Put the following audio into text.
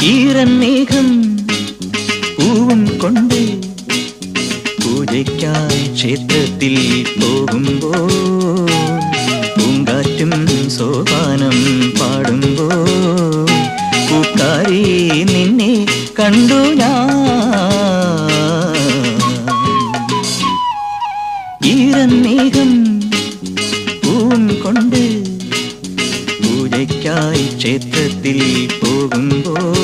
ഈരമേഘം പൂവും കൊണ്ട് പൂജയ്ക്കായി ക്ഷേത്രത്തിൽ പോകുമ്പോൾ പൂങ്കാറ്റും സോപാനം പാടുമ്പോൾ പൂക്കാരി നിന്നെ കണ്ടു ഞാൻ. ഈരമേഘം പൂവും കൊണ്ട് പൂജയ്ക്കായി ക്ഷേത്രത്തിൽ പോകുമ്പോൾ